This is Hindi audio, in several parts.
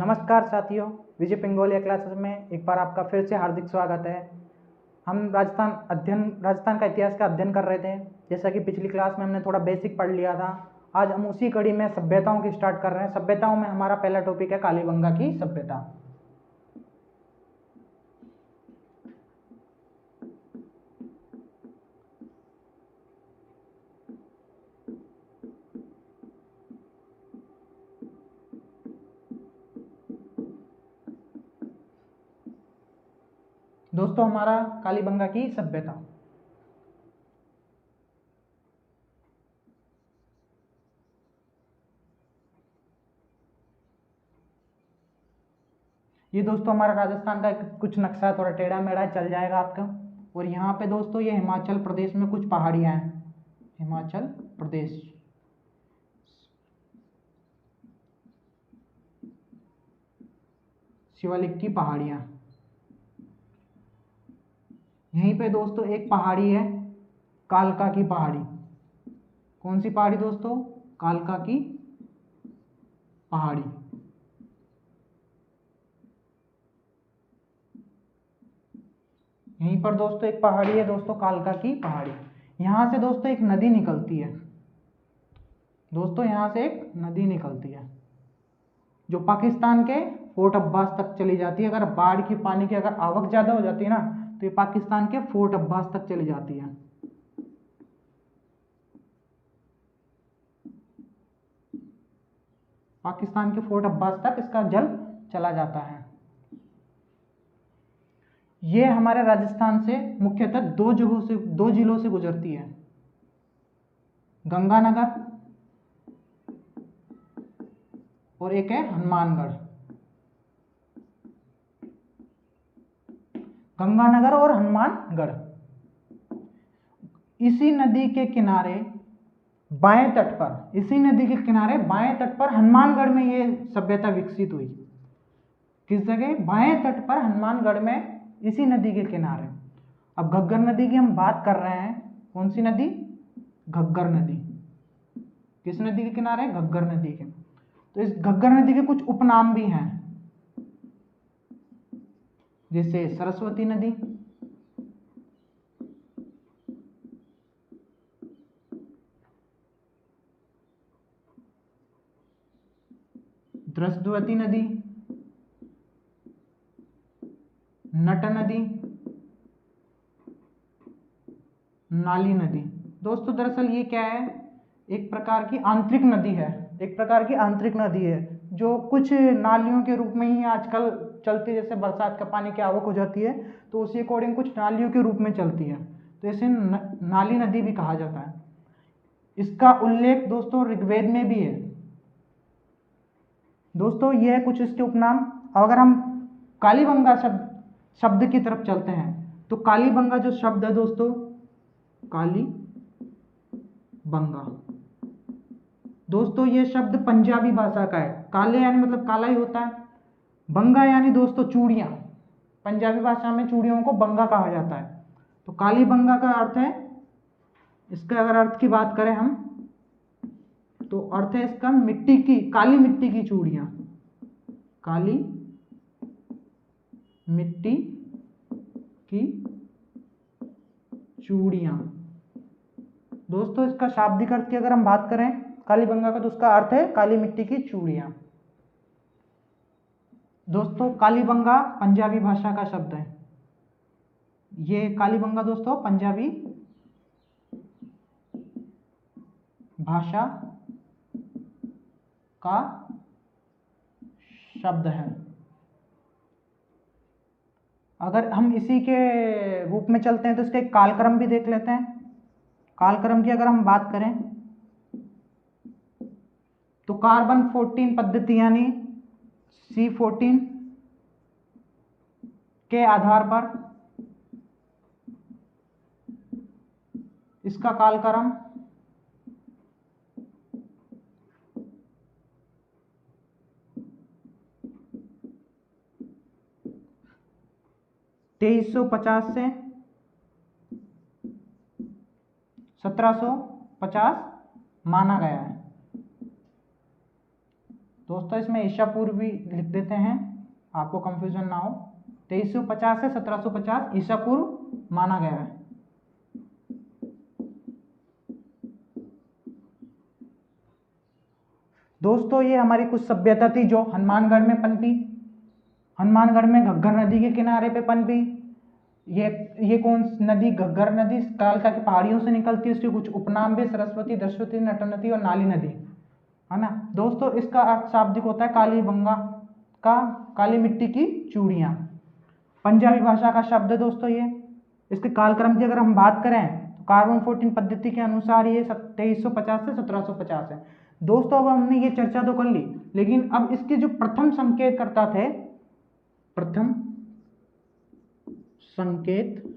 नमस्कार साथियों, विजय पिंगोलिया क्लासेस में एक बार आपका फिर से हार्दिक स्वागत है। हम राजस्थान का इतिहास का अध्ययन कर रहे थे। जैसा कि पिछली क्लास में हमने थोड़ा बेसिक पढ़ लिया था। आज हम उसी कड़ी में सभ्यताओं की स्टार्ट कर रहे हैं। सभ्यताओं में हमारा पहला टॉपिक है कालीबंगा की सभ्यता। दोस्तों, हमारा कालीबंगा की सभ्यता, ये दोस्तों हमारा राजस्थान का कुछ नक्शा थोड़ा टेढ़ा मेढ़ा चल जाएगा आपका। और यहाँ पे दोस्तों ये हिमाचल प्रदेश में कुछ पहाड़ियाँ हैं। हिमाचल प्रदेश, शिवालिक की पहाड़ियाँ। यहीं पे दोस्तों एक पहाड़ी है, कालका की पहाड़ी। कौन सी पहाड़ी दोस्तों? कालका की पहाड़ी। यहीं पर दोस्तों एक पहाड़ी है दोस्तों, कालका की पहाड़ी। यहाँ से दोस्तों एक नदी निकलती है। दोस्तों यहाँ से एक नदी निकलती है जो पाकिस्तान के फोर्ट अब्बास तक चली जाती है। अगर बाढ़ की पानी की अगर आवक ज़्यादा हो जाती है ना, तो ये पाकिस्तान के फोर्ट अब्बास तक चली जाती है। पाकिस्तान के फोर्ट अब्बास तक इसका जल चला जाता है। ये हमारे राजस्थान से मुख्यतः दो जिलों से गुजरती है, गंगानगर और एक है हनुमानगढ़। गंगानगर और हनुमानगढ़। इसी नदी के किनारे बाएं तट पर, इसी नदी के किनारे बाएं तट पर हनुमानगढ़ में ये सभ्यता विकसित हुई। किस जगह? बाएं तट पर हनुमानगढ़ में, इसी नदी के किनारे। अब घग्गर नदी की हम बात कर रहे हैं। कौन सी नदी? घग्गर नदी। किस नदी के किनारे? घग्गर नदी के। तो इस घग्गर नदी के कुछ उपनाम भी हैं, जैसे सरस्वती नदी, द्रष्टवती नदी, नट नदी, नाली नदी। दोस्तों दरअसल ये क्या है? एक प्रकार की आंतरिक नदी है। एक प्रकार की आंतरिक नदी है जो कुछ नालियों के रूप में ही आजकल चलती है। जैसे बरसात का पानी की आवक हो जाती है तो उसी अकॉर्डिंग कुछ नालियों के रूप में चलती है, तो इसे नाली नदी भी कहा जाता है। इसका उल्लेख दोस्तों ऋग्वेद में भी है। दोस्तों ये है कुछ इसके उपनाम। अगर हम कालीबंगा शब्द की तरफ चलते हैं तो कालीबंगा जो शब्द है दोस्तों, कालीबंगा, दोस्तों ये शब्द पंजाबी भाषा का है। काले यानी मतलब काला ही होता है। बंगा यानी दोस्तों चूड़ियाँ। पंजाबी भाषा में चूड़ियों को बंगा कहा जाता है। तो कालीबंगा का अर्थ है, इसका अगर अर्थ की बात करें हम तो अर्थ है इसका मिट्टी की, काली मिट्टी की चूड़ियाँ। काली मिट्टी की चूड़ियाँ। दोस्तों इसका शाब्दिक अर्थ की अगर हम बात करें कालीबंगा का, तो उसका अर्थ है काली मिट्टी की चूड़ियाँ। दोस्तों कालीबंगा पंजाबी भाषा का शब्द है। ये कालीबंगा दोस्तों पंजाबी भाषा का शब्द है। अगर हम इसी के रूप में चलते हैं तो इसका एक कालक्रम भी देख लेते हैं। कालक्रम की अगर हम बात करें तो कार्बन 14 पद्धति यानी C14 के आधार पर इसका कालक्रम 2350 से 1750 माना गया है। दोस्तों इसमें ईसा पूर्व भी लिख देते हैं, आपको कंफ्यूजन ना हो। 2350 से 1750 ईसा पूर्व माना गया है। दोस्तों ये हमारी कुछ सभ्यता थी जो हनुमानगढ़ में पनपी। हनुमानगढ़ में घग्गर नदी के किनारे पे पनपी। ये कौन नदी? घग्गर नदी कालका की पहाड़ियों से निकलती है। उसके कुछ उपनाम भी सरस्वती, दशवती, नटनदी और नाली नदी, है ना। दोस्तों इसका अर्थ शाब्दिक होता है काली बंगा का, काली मिट्टी की चूड़ियाँ। पंजाबी भाषा का शब्द है दोस्तों ये। इसके कालक्रम की अगर हम बात करें तो कार्बन 14 पद्धति के अनुसार ये 2350 से 1750 है। दोस्तों अब हमने ये चर्चा तो कर ली, लेकिन अब इसके जो प्रथम संकेतकर्ता थे, प्रथम संकेतकर्ता,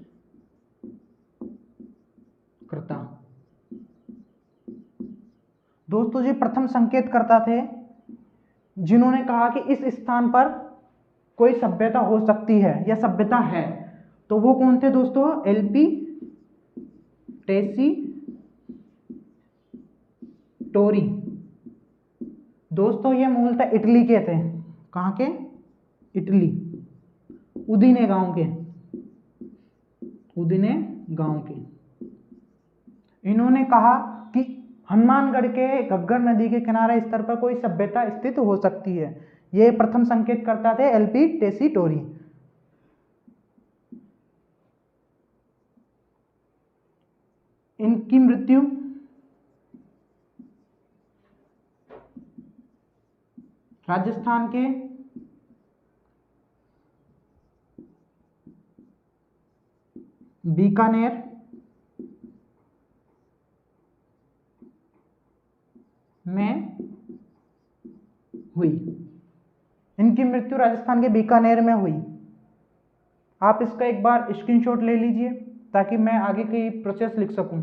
दोस्तों जी प्रथम संकेतकर्ता थे जिन्होंने कहा कि इस स्थान पर कोई सभ्यता हो सकती है या सभ्यता है, तो वो कौन थे दोस्तों? एलपी टेसीटोरी। दोस्तों ये मूलतः इटली के थे। कहाँ के? इटली, उदिने गांव के, उदिने गांव के। इन्होंने कहा कि हनुमानगढ़ के घग्गर नदी के किनारे स्तर पर कोई सभ्यता स्थित हो सकती है। ये प्रथम संकेत करता थे एलपी टेसीटोरी। इनकी मृत्यु राजस्थान के बीकानेर में हुई। इनकी मृत्यु राजस्थान के बीकानेर में हुई। आप इसका एक बार स्क्रीनशॉट ले लीजिए ताकि मैं आगे की प्रोसेस लिख सकूं।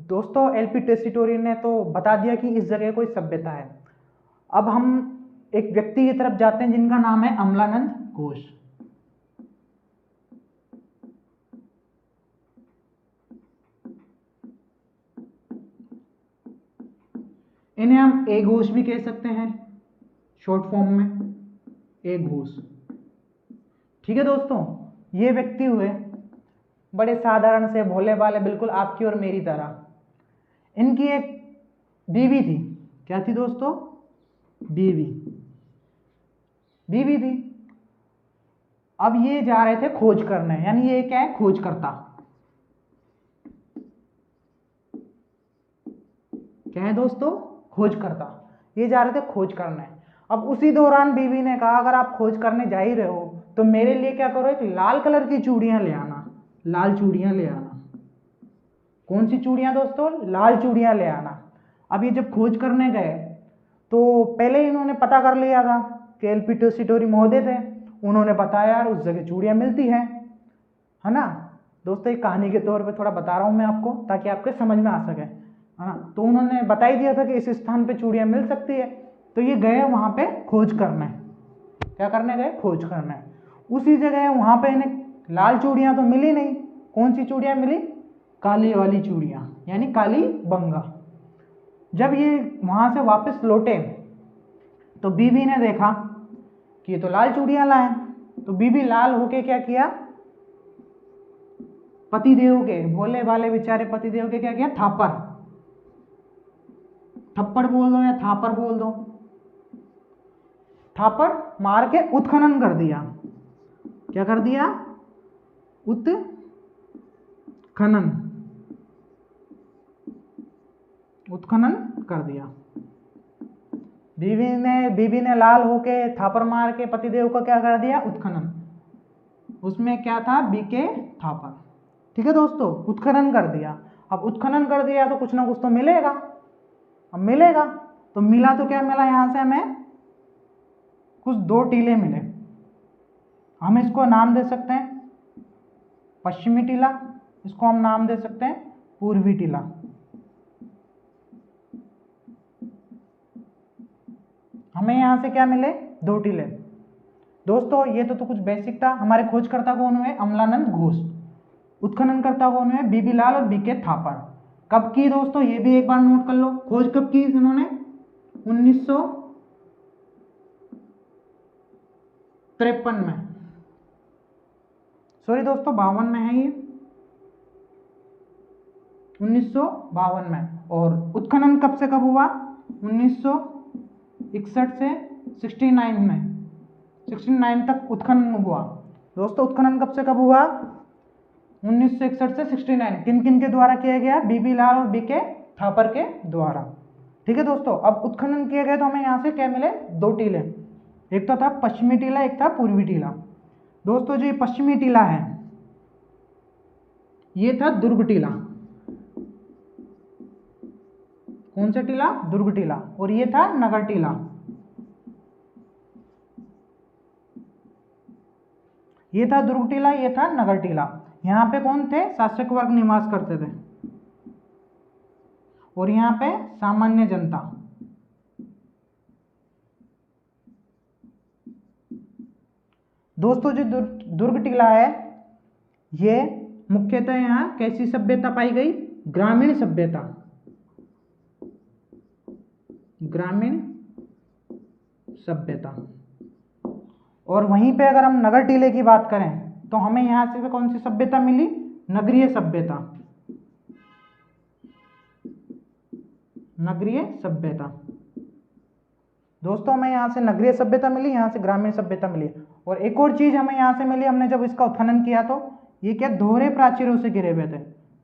दोस्तों एलपी टेसीटोरी ने तो बता दिया कि इस जगह कोई सभ्यता है। अब हम एक व्यक्ति की तरफ जाते हैं जिनका नाम है अमलानंद घोष। इन्हें हम ए घोष भी कह सकते हैं शॉर्ट फॉर्म में, ए घोष। ठीक है दोस्तों, ये व्यक्ति हुए बड़े साधारण से भोले भाले, बिल्कुल आपकी और मेरी तरह। इनकी एक बीवी थी। क्या थी दोस्तों? बीवी थी। अब ये जा रहे थे खोज करने, यानी ये क्या है? खोज करता। क्या है दोस्तों? खोज करता। ये जा रहे थे खोज करने। अब उसी दौरान बीवी ने कहा अगर आप खोज करने जा ही रहे हो तो मेरे लिए क्या करो, एक लाल कलर की चूड़ियां ले आना। लाल चूड़ियां ले आना। कौन सी चूड़ियां दोस्तों? लाल चूड़ियां ले आना। अब ये जब खोज करने गए तो पहले इन्होंने पता कर लिया था कि एलपी टेसीटोरी महोदय थे। उन्होंने बताया यार उस जगह चूड़ियां मिलती हैं, है ना। दोस्तों एक कहानी के तौर पे थोड़ा बता रहा हूं मैं आपको ताकि आपके समझ में आ सके, है ना। तो उन्होंने बता ही दिया था कि इस स्थान पे चूड़ियां मिल सकती है। तो ये गए वहां पे खोज करने। क्या करने गए? खोज करने। उसी जगह वहां पे इन्हें लाल चूड़ियां तो मिली नहीं। कौन सी चूड़ियां मिली? काली वाली चूड़ियां, यानी काली बंगा। जब ये वहां से वापस लौटे तो बीबी ने देखा कि ये तो लाल चूड़ियां लाए। तो बीबी लाल होके क्या किया? पतिदेव के, भोले भाले बेचारे पतिदेव के क्या किया? थापर, थप्पड़ बोल दो या थापर बोल दो, थापर मार के उत्खनन कर दिया। क्या कर दिया? उत्खनन कर दिया। बीबी ने लाल होके थापर मार के पतिदेव को क्या कर दिया? उत्खनन। उसमें क्या था? बीके थापर। ठीक है दोस्तों, उत्खनन कर दिया। अब उत्खनन कर दिया तो कुछ ना कुछ तो मिलेगा। अब मिलेगा तो मिला तो क्या मिला? यहां से हमें कुछ 2 टीले मिले। हम इसको नाम दे सकते हैं पश्चिमी टीला इसको हम नाम दे सकते हैं पूर्वी टीला। हमें यहाँ से क्या मिले, 2 टीले। दोस्तों ये तो कुछ बेसिक था। हमारे खोजकर्ता कौन हुए, अमलानंद घोष। उत्खननकर्ता कौन हुए, बीबी लाल और बीके थापड़। कब की दोस्तों, ये भी एक बार नोट कर लो, खोज कब की इन्होंने, 1953 में, सॉरी दोस्तों 52 में है ये, 1952 में। और उत्खनन कब से कब हुआ, 1961 से 69 में, 69 तक उत्खनन हुआ। दोस्तों उत्खनन कब से कब हुआ, 1961 से 69। किन किन के द्वारा किया गया, बीबी लाल और बीके थापर के द्वारा। ठीक है दोस्तों, अब उत्खनन किए गए तो हमें यहाँ से क्या मिले, 2 टीले। एक तो था पश्चिमी टीला, एक था पूर्वी टीला। दोस्तों जो ये पश्चिमी टीला है ये था दुर्ग टीला। कौन सा टीला, दुर्ग टीला। और ये था नगर टीला। ये था दुर्ग टीला, ये था नगर टीला। यहाँ पे कौन थे, शासक वर्ग निवास करते थे और यहाँ पे सामान्य जनता। दोस्तों जो दुर्ग टीला है ये मुख्यतः यहाँ कैसी सभ्यता पाई गई, ग्रामीण सभ्यता, ग्रामीण सभ्यता। और वहीं पे अगर हम नगर टीले की बात करें तो हमें यहाँ से कौन सी सभ्यता मिली, नगरीय सभ्यता, नगरीय सभ्यता। दोस्तों हमें यहाँ से नगरीय सभ्यता मिली, यहाँ से ग्रामीण सभ्यता मिली। और एक और चीज हमें यहाँ से मिली, हमने जब इसका उत्खनन किया तो ये क्या, दोहरे प्राचीरों से घिरे हुए थे।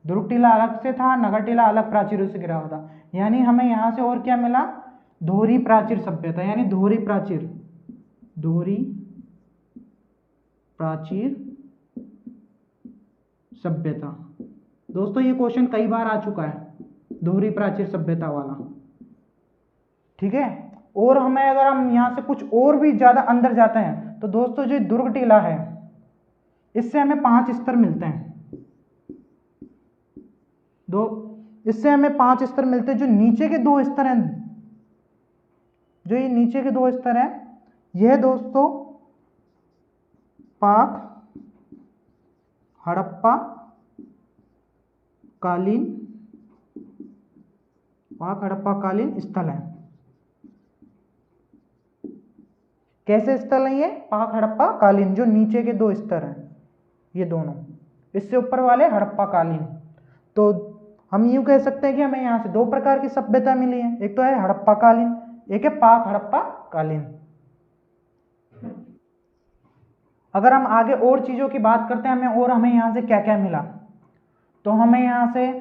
दुर्ग टीला अलग से था, नगर टीला अलग प्राचीरों से घिरा हुआ था। यानी हमें यहाँ से और क्या मिला, दोहरी प्राचीर सभ्यता, यानी दोहरी प्राचीर, दोहरी प्राचीर सभ्यता। दोस्तों ये क्वेश्चन कई बार आ चुका है, दोहरी प्राचीर सभ्यता वाला। ठीक है, और हमें अगर हम यहाँ से कुछ और भी ज्यादा अंदर जाते हैं तो दोस्तों जो दुर्ग टीला है इससे हमें 5 स्तर मिलते हैं। इससे हमें 5 स्तर मिलते हैं। जो नीचे के 2 स्तर हैं, जो ये नीचे के 2 स्तर हैं, यह दोस्तों पाक हड़प्पा कालीन, पाक हड़प्पा कालीन स्थल है। कैसे स्थल है ये, पाक हड़प्पा कालीन। जो नीचे के 2 स्तर हैं ये दोनों, इससे ऊपर वाले हड़प्पा कालीन। तो हम यूं कह सकते हैं कि हमें यहाँ से 2 प्रकार की सभ्यता मिली है, एक तो है हड़प्पा कालीन, एक है पाक हड़प्पा कालीन। अगर हम आगे और चीजों की बात करते हैं, हमें यहाँ से क्या क्या मिला, तो हमें यहाँ से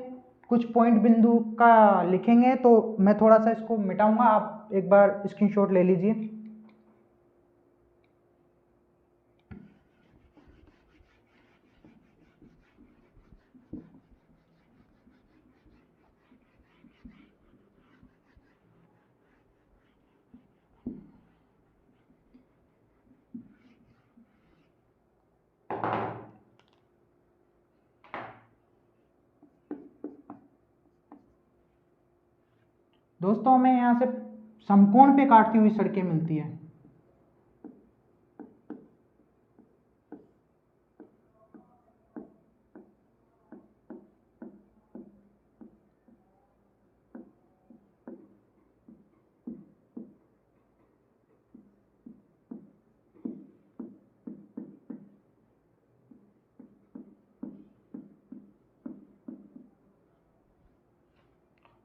कुछ पॉइंट बिंदु का लिखेंगे। तो मैं थोड़ा सा इसको मिटाऊंगा, आप एक बार स्क्रीनशॉट ले लीजिए। दोस्तों हमें यहाँ से समकोण पे काटती हुई सड़कें मिलती है।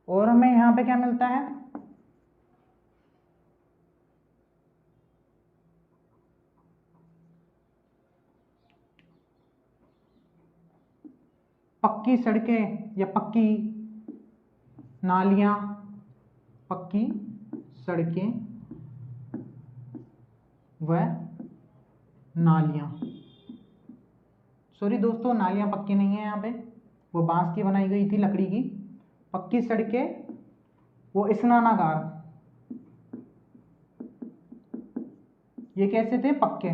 और हमें यहाँ पे क्या मिलता है, पक्की सड़कें या पक्की नालियां, पक्की सड़कें व नालियां। सॉरी दोस्तों, नालियां पक्की नहीं है, यहाँ पे वो बांस की बनाई गई थी, लकड़ी की। पक्की सड़कें वो स्नानागार, ये कैसे थे, पक्के।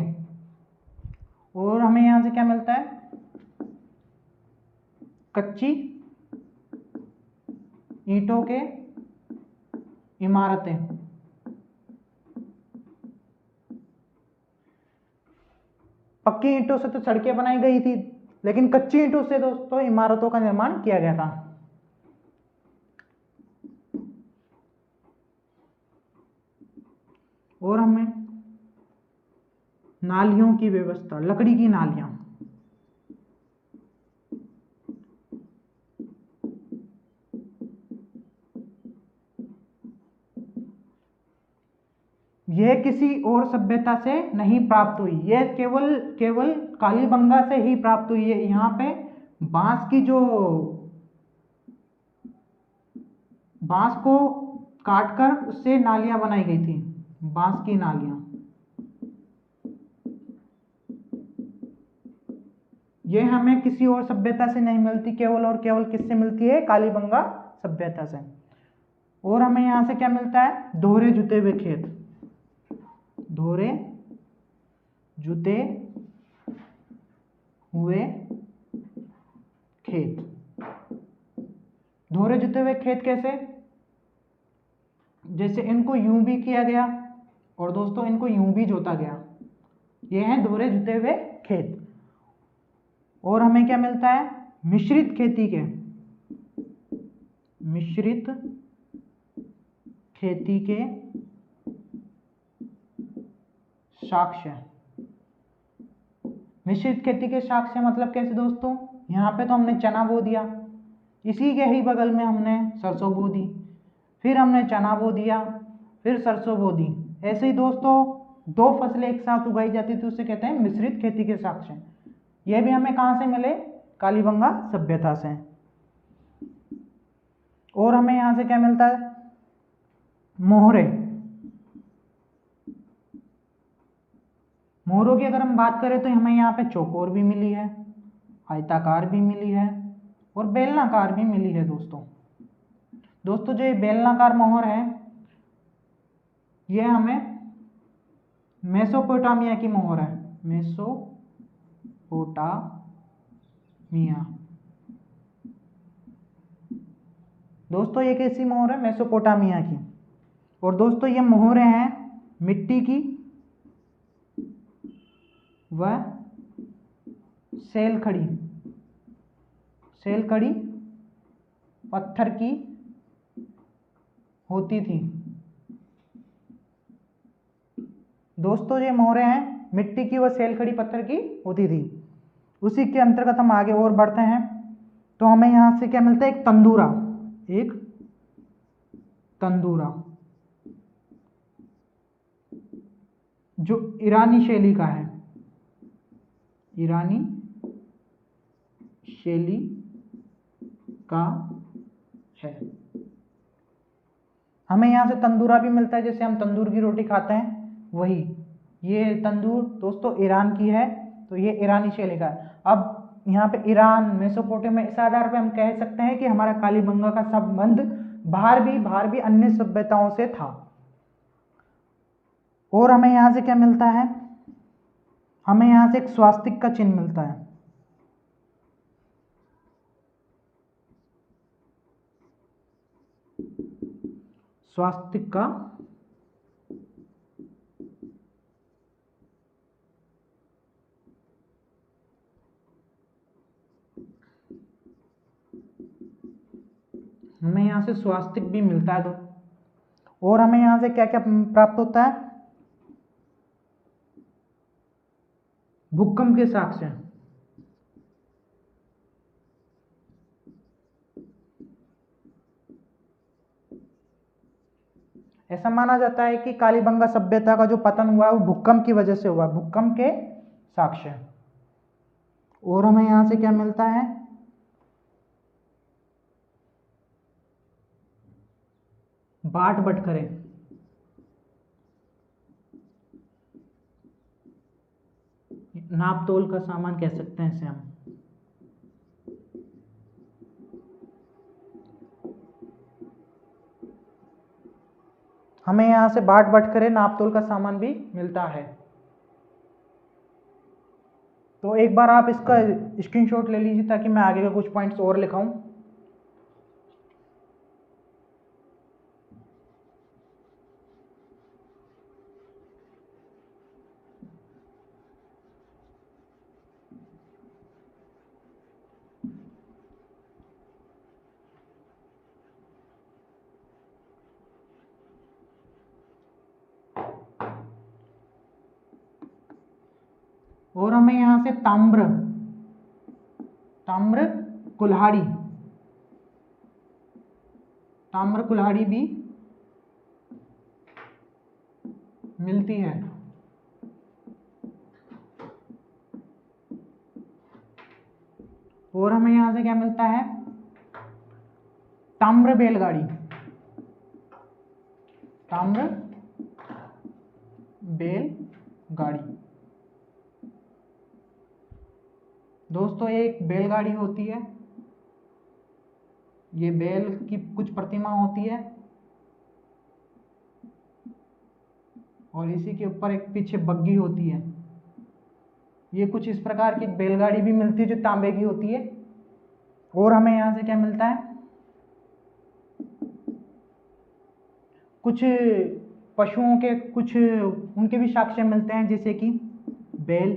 और हमें यहाँ से क्या मिलता है, कच्ची ईंटों के इमारतें। पक्की ईंटों से तो सड़कें बनाई गई थी, लेकिन कच्ची ईंटों से दोस्तों इमारतों का निर्माण किया गया था। और हमें नालियों की व्यवस्था, लकड़ी की नालियां। यह किसी और सभ्यता से नहीं प्राप्त हुई, यह केवल केवल कालीबंगा से ही प्राप्त हुई है। यहाँ पे बांस को काटकर उससे नालियां बनाई गई थी, बांस की नालियां। यह हमें किसी और सभ्यता से नहीं मिलती, केवल और केवल किससे मिलती है? कालीबंगा सभ्यता से। और हमें यहां से क्या मिलता है? दोहरे जुते हुए खेत। दोहरे जुते हुए खेत। दोहरे जुते हुए खेत कैसे? जैसे इनको यूं भी किया गया और दोस्तों इनको यूं भी जोता गया, ये हैं दोहरे जुते हुए खेत। और हमें क्या मिलता है? मिश्रित खेती के, मिश्रित खेती के साक्ष्य। मिश्रित खेती के साक्ष्य मतलब कैसे दोस्तों? यहाँ पे तो हमने चना बो दिया, इसी के ही बगल में हमने सरसों बो दी, फिर हमने चना बो दिया, फिर सरसों बो दी। ऐसे ही दोस्तों दो फसलें एक साथ उगाई जाती थी, उसे कहते हैं मिश्रित खेती के साक्ष्य। यह भी हमें कहाँ से मिले? कालीबंगा सभ्यता से। और हमें यहाँ से क्या मिलता है? मोहरे। मोहरों की अगर हम बात करें तो हमें यहाँ पे चौकोर भी मिली है, आयताकार भी मिली है और बेलनाकार भी मिली है दोस्तों। दोस्तों जो ये बेलनाकार मोहर है, यह हमें मेसोपोटामिया की मोहर है, मेसोपोटामिया। दोस्तों ये कैसी मोहर है? मेसोपोटामिया की। और दोस्तों ये मोहरें हैं मिट्टी की व सेलखड़ी पत्थर की होती थी। दोस्तों ये मोहरें हैं मिट्टी की व सेलखड़ी पत्थर की होती थी। उसी के अंतर्गत हम आगे और बढ़ते हैं तो हमें यहां से क्या मिलता है? एक तंदूरा। एक तंदूरा जो ईरानी शैली का है, ईरानी शैली का है। हमें यहाँ से तंदूरा भी मिलता है, जैसे हम तंदूर की रोटी खाते हैं वही। ये तंदूर दोस्तों ईरान की है, तो ये ईरानी शैली का है। अब यहाँ पे ईरान, मेसोपोटामिया, इस आधार पे हम कह सकते हैं कि हमारा कालीबंगा का संबंध बाहर भी अन्य सभ्यताओं से था। और हमें यहाँ से क्या मिलता है? हमें यहाँ से एक स्वास्तिक का चिन्ह मिलता है। स्वास्तिक का हमें यहाँ से स्वास्तिक भी मिलता है। और हमें यहाँ से क्या क्या प्राप्त होता है? भूकंप के साक्ष्य। ऐसा माना जाता है कि कालीबंगा सभ्यता का जो पतन हुआ है वो भूकंप की वजह से हुआ, भूकंप के साक्ष्य। और हमें यहां से क्या मिलता है? बाट बटखरे। नाप तोल का सामान कह सकते हैं इसे हम। हमें यहां से बाट बटखरे, नाप तोल का सामान भी मिलता है। तो एक बार आप इसका स्क्रीनशॉट ले लीजिए ताकि मैं आगे के कुछ पॉइंट्स और लिखाऊं। और हमें यहां से ताम्र कुल्हाड़ी, ताम्र कुल्हाड़ी भी मिलती है। और हमें यहां से क्या मिलता है? ताम्र बैलगाड़ी, ताम्र बैलगाड़ी। दोस्तों एक बैलगाड़ी होती है, ये बैल की कुछ प्रतिमा होती है और इसी के ऊपर एक पीछे बग्गी होती है। ये कुछ इस प्रकार की बैलगाड़ी भी मिलती है जो तांबे की होती है। और हमें यहां से क्या मिलता है? कुछ पशुओं के कुछ उनके भी साक्ष्य मिलते हैं, जैसे कि बैल,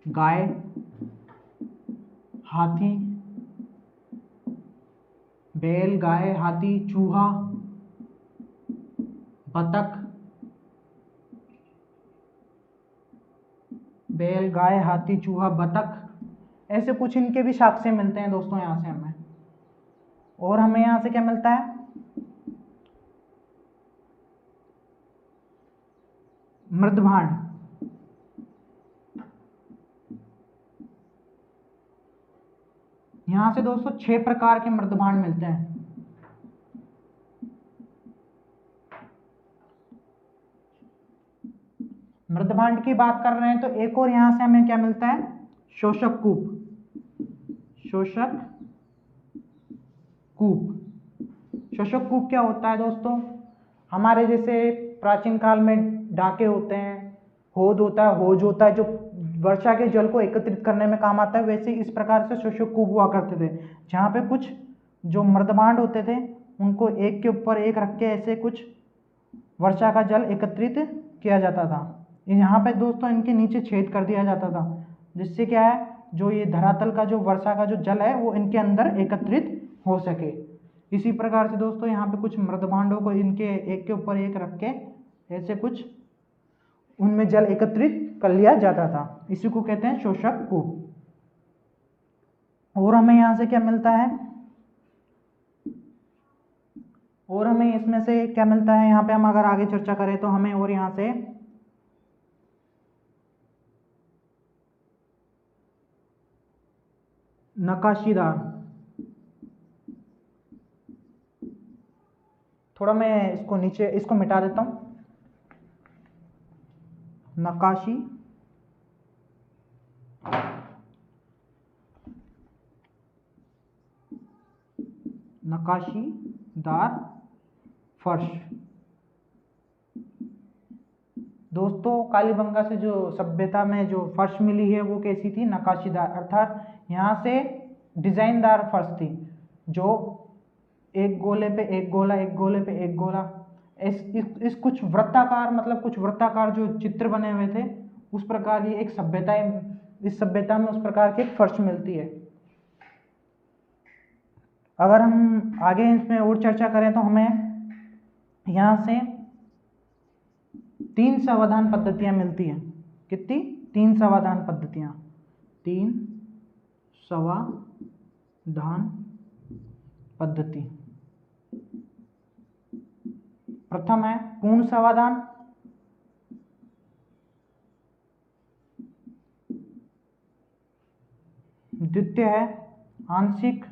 गाय, हाथी, बैल, गाय, हाथी, चूहा, बतख, बैल, गाय, हाथी, चूहा, बतख, ऐसे कुछ इनके भी साक्ष्य मिलते हैं दोस्तों यहां से हमें। और हमें यहां से क्या मिलता है? मृदभांड, यहां से दोस्तों 6 प्रकार के मृदभांड मिलते हैं। मृदभांड की बात कर रहे हैं तो एक और यहां से हमें क्या मिलता है? शोषक कूप, शोषक कूप। शोषक कूप क्या होता है दोस्तों? हमारे जैसे प्राचीन काल में डाके होते हैं, होद होता है, होज होता है, जो वर्षा के जल को एकत्रित करने में काम आता है, वैसे इस प्रकार से शोषक कूप हुआ करते थे, जहाँ पे कुछ जो मृदभांड होते थे उनको एक के ऊपर एक रख के ऐसे कुछ वर्षा का जल एकत्रित किया जाता था। यहाँ पे दोस्तों इनके नीचे छेद कर दिया जाता था, जिससे क्या है, जो ये धरातल का जो वर्षा का जो जल है वो इनके अंदर एकत्रित हो सके। इसी प्रकार से दोस्तों यहाँ पे कुछ मृदभांडों को इनके एक के ऊपर एक रख के ऐसे कुछ उनमें जल एकत्रित कर लिया जाता था, इसी को कहते हैं शोषक कूप। और हमें यहाँ से क्या मिलता है? और हमें इसमें से क्या मिलता है? यहाँ पे हम अगर आगे चर्चा करें तो हमें और यहाँ से नक्काशीदार, थोड़ा मैं इसको नीचे इसको मिटा देता हूं, नक्काशीदार फर्श। दोस्तों कालीबंगा से जो सभ्यता में जो फर्श मिली है वो कैसी थी? नक्काशीदार, अर्थात यहाँ से डिजाइनदार फर्श थी, जो एक गोले पे एक गोला, एक गोले पे एक गोला, इस कुछ वृत्ताकार, मतलब कुछ वृत्ताकार जो चित्र बने हुए थे, उस प्रकार ये एक सभ्यता, इस सभ्यता में उस प्रकार की एक फर्श मिलती है। अगर हम आगे इसमें और चर्चा करें तो हमें यहाँ से 3 समाधान पद्धतियां मिलती हैं। कितनी? 3 समाधान पद्धतियां, 3 समाधान पद्धति। प्रथम है पूर्ण समाधान, द्वितीय है आंशिक,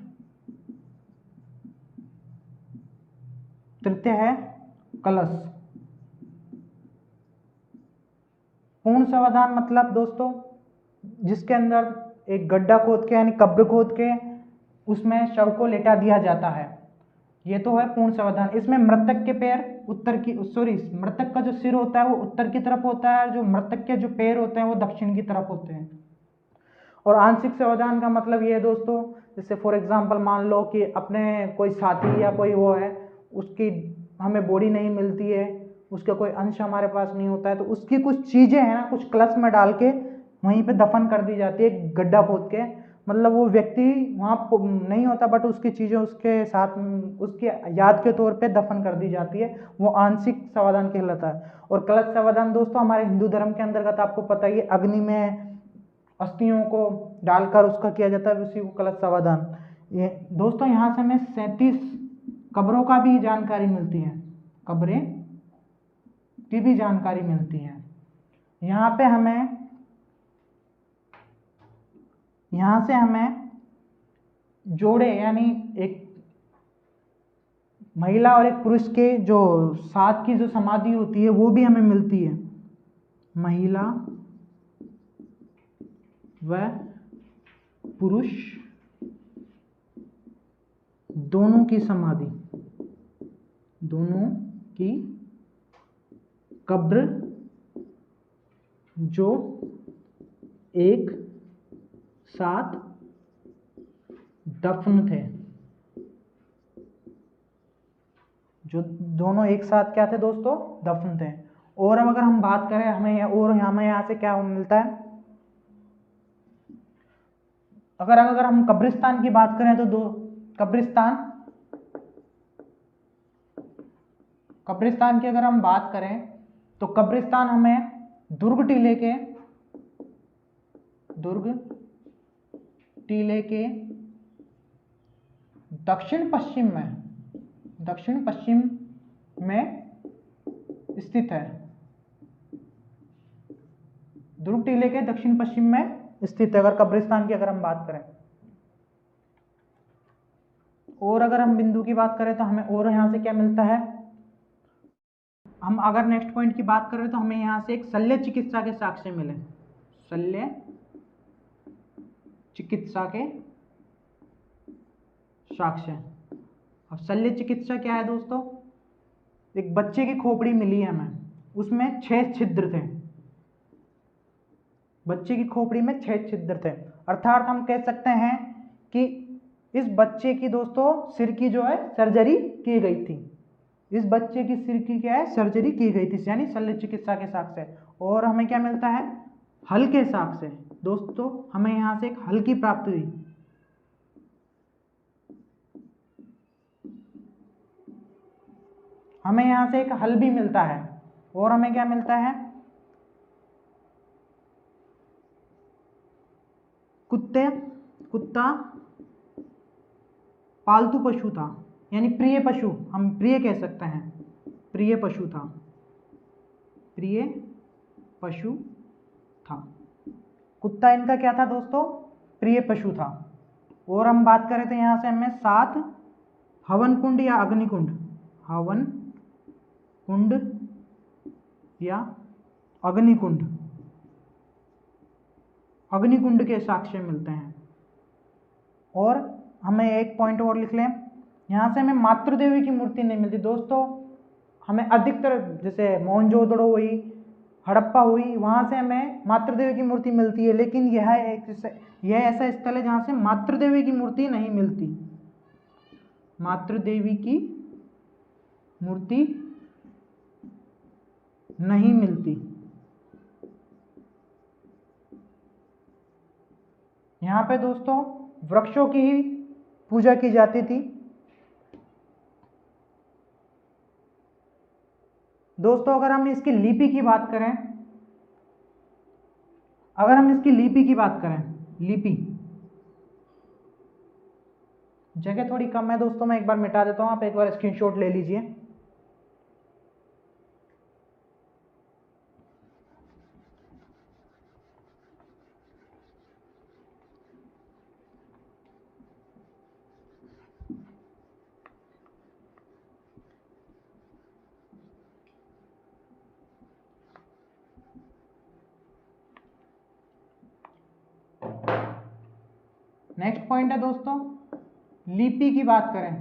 तृतीय है कलश। पूर्ण समाधान मतलब दोस्तों जिसके अंदर एक गड्ढा खोद के यानी कब्र खोद के उसमें शव को लेटा दिया जाता है, ये तो है पूर्ण सावधान। इसमें मृतक के पैर उत्तर की, सॉरी, मृतक का जो सिर होता है वो उत्तर की तरफ होता है, और जो मृतक के जो पैर होते हैं वो दक्षिण की तरफ होते हैं। और आंशिक सावधान का मतलब ये है दोस्तों, जैसे फॉर एग्जांपल मान लो कि अपने कोई साथी या कोई वो है, उसकी हमें बॉडी नहीं मिलती है, उसका कोई अंश हमारे पास नहीं होता है, तो उसकी कुछ चीजें हैं ना, कुछ कलश में डाल के वहीं पे दफन कर दी जाती है, गड्ढा खोद के। मतलब वो व्यक्ति वहाँ नहीं होता, बट उसकी चीजें उसके साथ, उसकी याद के तौर पे दफन कर दी जाती है, वो आंशिक सावधान कहलाता है। और कलश सावधान दोस्तों हमारे हिंदू धर्म के अंतर्गत आपको पता ही है, अग्नि में अस्थियों को डालकर उसका किया जाता है, उसी को कलश सावधान। ये दोस्तों यहाँ से हमें 37 कब्रों का भी जानकारी मिलती है, कब्रें की भी जानकारी मिलती है। यहाँ पे हमें, यहाँ से हमें जोड़े यानी एक महिला और एक पुरुष के जो साथ की जो समाधि होती है वो भी हमें मिलती है, महिला व पुरुष दोनों की समाधि, दोनों की कब्र जो एक साथ दफन थे, जो दोनों एक साथ क्या थे दोस्तों, दफन थे। और अब अगर हम बात करें हमें, और हमें यहाँ से क्या मिलता है, अगर हम कब्रिस्तान की बात करें तो कब्रिस्तान की अगर हम बात करें तो कब्रिस्तान हमें दुर्ग टीले के दक्षिण पश्चिम में स्थित है, दुर्ग टीले के दक्षिण पश्चिम में स्थित है, अगर कब्रिस्तान की अगर हम बात करें। और अगर हम बिंदु की बात करें तो हमें और यहाँ से क्या मिलता है, हम अगर नेक्स्ट पॉइंट की बात करें तो हमें यहाँ से एक शल्य चिकित्सा के साक्ष्य मिले, शल्य चिकित्सा के साक्ष्य। अब शल्य चिकित्सा क्या है दोस्तों, एक बच्चे की खोपड़ी मिली है हमें, उसमें 6 छिद्र थे, बच्चे की खोपड़ी में 6 छिद्र थे, अर्थात हम कह सकते हैं कि इस बच्चे की दोस्तों सिर की जो है सर्जरी की गई थी, इस बच्चे की सिर की क्या है, सर्जरी की गई थी, यानी शल्य चिकित्सा के साक्ष्य। और हमें क्या मिलता है, हल के साक्ष्य दोस्तों, हमें यहाँ से एक हल की प्राप्ति हुई, हमें यहाँ से एक हल भी मिलता है। और हमें क्या मिलता है, कुत्ता पालतू पशु था, यानी प्रिय पशु, हम प्रिय कह सकते हैं, प्रिय पशु था, प्रिय पशु था, कुत्ता इनका क्या था दोस्तों, प्रिय पशु था। और हम बात करें तो यहाँ से हमें 7 हवन कुंड या अग्निकुंड, हवन कुंड या अग्निकुंड, अग्निकुंड के साक्ष्य मिलते हैं। और हमें एक पॉइंट और लिख लें, यहाँ से हमें मातृदेवी की मूर्ति नहीं मिलती दोस्तों, हमें अधिकतर जैसे मोहनजोदड़ो हुई, हड़प्पा हुई, वहाँ से हमें मातृदेवी की मूर्ति मिलती है, लेकिन यह ऐसा स्थल है जहाँ से मातृदेवी की मूर्ति नहीं मिलती, मातृदेवी की मूर्ति नहीं मिलती। यहाँ पे दोस्तों वृक्षों की ही पूजा की जाती थी। दोस्तों अगर हम इसकी लिपि की बात करें, अगर हम इसकी लिपि की बात करें, लिपि जगह थोड़ी कम है दोस्तों, मैं एक बार मिटा देता हूं, आप एक बार स्क्रीनशॉट ले लीजिए। नेक्स्ट पॉइंट है दोस्तों, लिपि की बात करें,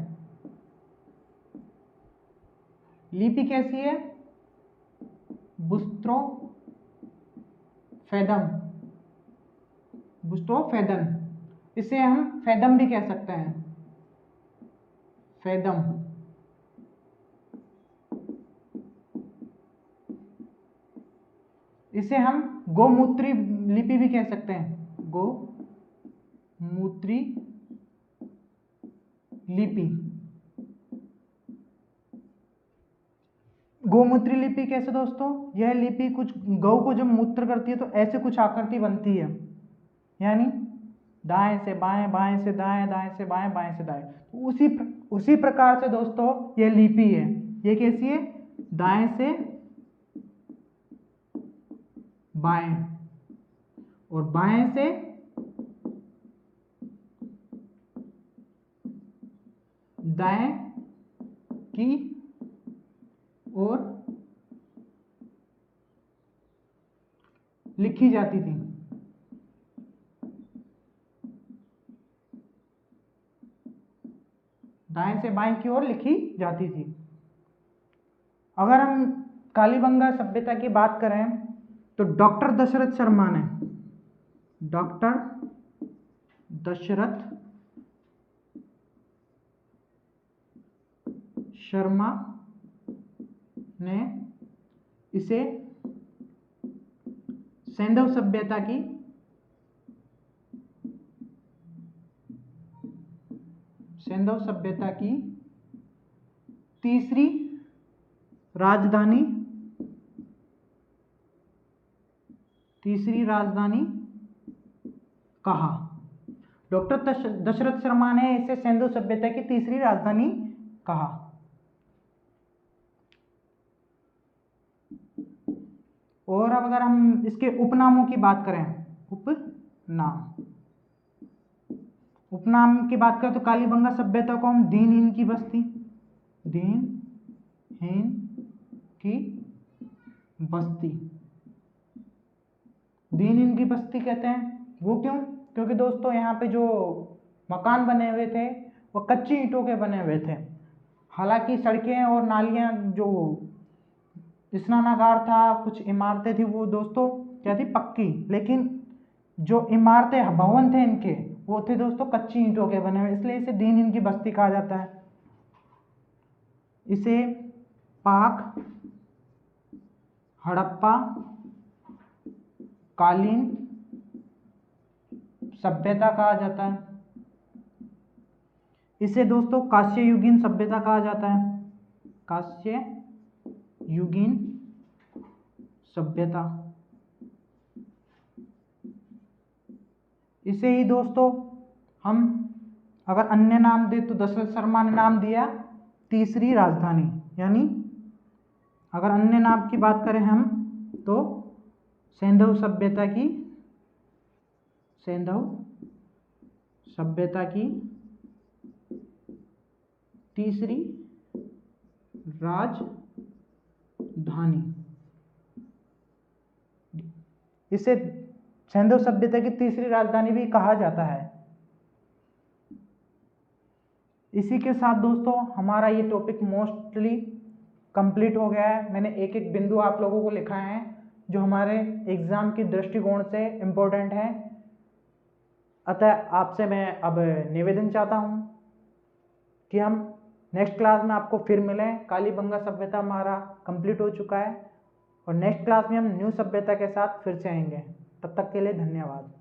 लिपि कैसी है? बुस्ट्रोफेदम, बुस्ट्रोफेदन, इसे हम फेदम भी कह सकते हैं, फेदम। इसे हम गोमूत्री लिपि भी कह सकते हैं, गोमूत्री लिपि। गोमूत्री लिपि कैसे दोस्तों? यह लिपि कुछ गौ को जब मूत्र करती है तो ऐसे कुछ आकृति बनती है, यानी दाएं से बाएं, बाएं से दाएं, दाएं से बाएं, बाएं से दाएं। उसी प्रकार से दोस्तों यह लिपि है। ये कैसी है? दाएं से बाएं और बाएं से दाएं की ओर लिखी जाती थी। दाएं से बाएं की ओर लिखी जाती थी। अगर हम कालीबंगा सभ्यता की बात करें तो डॉक्टर दशरथ शर्मा ने, डॉक्टर दशरथ शर्मा ने इसे सैंधव सभ्यता की तीसरी राजधानी कहा। डॉक्टर दशरथ शर्मा ने इसे सैंधव सभ्यता की तीसरी राजधानी कहा। और अब अगर हम इसके उपनामों की बात करें, उपनाम की बात करें तो कालीबंगा सभ्यता को हम दीनहीन की बस्ती कहते हैं। वो क्यों? क्योंकि दोस्तों यहाँ पे जो मकान बने हुए थे वो कच्ची ईंटों के बने हुए थे। हालांकि सड़कें और नालियां, जो स्नानागार था, कुछ इमारतें थी, वो दोस्तों क्या थी? पक्की। लेकिन जो इमारतें, भवन थे इनके, वो थे दोस्तों कच्ची ईंटों के बने हुए, इसलिए इसे दीनहीन की बस्ती कहा जाता है। इसे पाक, हड़प्पा कालीन सभ्यता कहा जाता है। इसे दोस्तों कांस्य युगीन सभ्यता कहा जाता है, कांस्य युगीन सभ्यता। इसे ही दोस्तों हम अगर अन्य नाम दे तो दशरथ शर्मा ने नाम दिया तीसरी राजधानी, यानी अगर अन्य नाम की बात करें हम तो सैंधव सभ्यता की तीसरी राजधानी। इसे सैंधव सभ्यता की तीसरी राजधानी भी कहा जाता है। इसी के साथ दोस्तों हमारा ये टॉपिक मोस्टली कंप्लीट हो गया है। मैंने एक एक बिंदु आप लोगों को लिखा है जो हमारे एग्जाम की दृष्टिकोण से इम्पोर्टेंट है। अतः आपसे मैं अब निवेदन चाहता हूं कि हम नेक्स्ट क्लास में आपको फिर मिलें। कालीबंगा सभ्यता हमारा कंप्लीट हो चुका है और नेक्स्ट क्लास में हम न्यू सभ्यता के साथ फिर से आएंगे। तब तक के लिए धन्यवाद।